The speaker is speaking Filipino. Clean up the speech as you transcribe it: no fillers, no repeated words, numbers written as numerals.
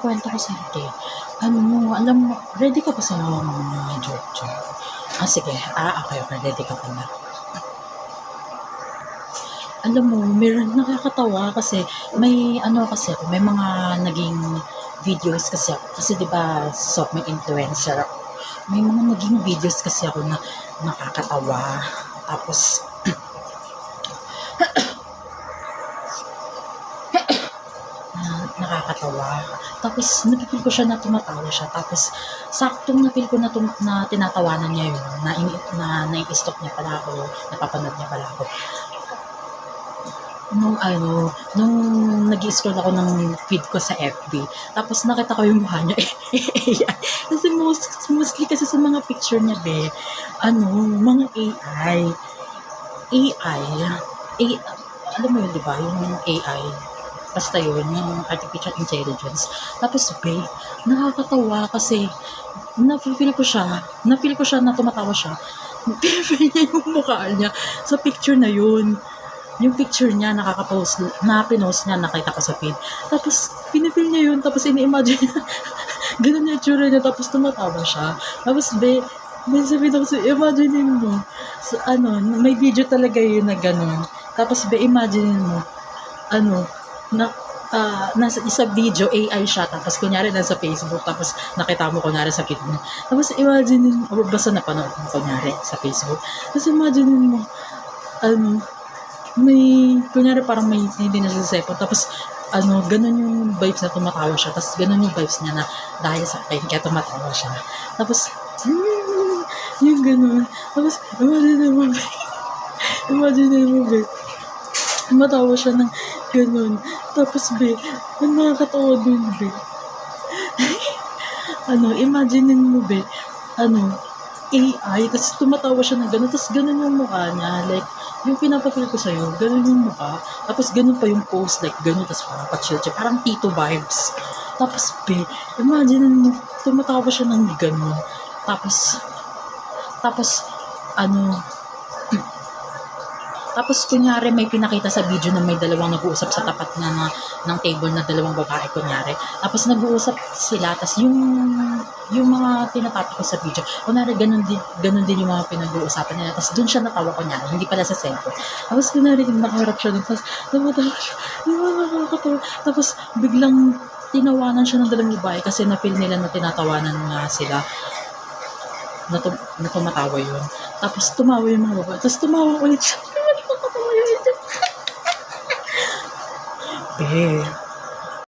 kwento ko sa'yo, ano mo, alam mo, ready ka ba sa mga joke-joke? Sige. Okay, ready ka pa na. Alam mo, meron nakakatawa kasi may may mga naging videos kasi ako. Kasi 'di ba, may influencer ako. May mga naging videos kasi ako na nakakatawa. Tapos nakakatawa. Tapos napipil ko siya na tumatawa siya. Tapos saktong napil ko na tinatawanan niya yun, na nai-stop niya pala ako, napapanood niya pala ako. Nung nag-i-scroll ako ng feed ko sa FB, tapos nakita ko yung mukha niya, kasi mostly kasi sa mga picture niya, mga AI, alam mo yun, di ba, yung AI, basta yun, yung artificial intelligence. Tapos, nakakatawa kasi, na-feel ko siya na tumatawa siya, pinafeel niya yung mukha niya sa picture na yun. Yung picture niya, pinost niya, nakita ko sa feed. Tapos, pinifeel niya yun, tapos ini-imagine niya, ganun yung itsura niya, tapos tumatawa siya. Tapos, may sabihin ako imagine mo, may video talaga yun na ganun. Tapos, imagine mo, nasa isa video, AI siya, tapos kunyari nasa Facebook, tapos nakita mo kunyari sa feed mo. Tapos, imagine mo, basta napanood mo kunyari sa Facebook. Tapos, imagine mo, kunyari parang may hindi na siya second, tapos ganun yung vibes na tumatawa siya, tapos ganun yung vibes niya na dahil sa akin, kaya tumatawa siya. Tapos, yung ganun. Tapos, imagine mo, tumatawa siya ng ganun. Tapos, ang nakakatawa dun, imagine mo, AI, tapos tumatawa siya ng gano'n, tapos gano'n yung mukha niya, like, yung pinapafeel ko sa'yo, gano'n yung mukha, tapos gano'n pa yung pose, like, gano'n, tapos parang pa-chill, parang Tito vibes. Tapos, imagine mo, tumatawa siya ng gano'n, tapos, kunyari, may pinakita sa video na may dalawang nag-uusap sa tapat ng table na dalawang babae, kunyari. Tapos nag-uusap sila, tapos yung mga tinatapos ko sa video, kunyari, ganun din yung mga pinag-uusapan nila. Tapos dun siya natawa, kunyari, hindi pala sa cellphone. Tapos kunyari, nakaharap siya dun, tapos namatawa siya, nakakatawa. Tapos biglang tinawanan siya ng dalawang babae kasi na-feel nila na tinatawanan nga sila, na tumatawa yun. Tapos tumawa yung mga babae, tapos tumawa ulit siya.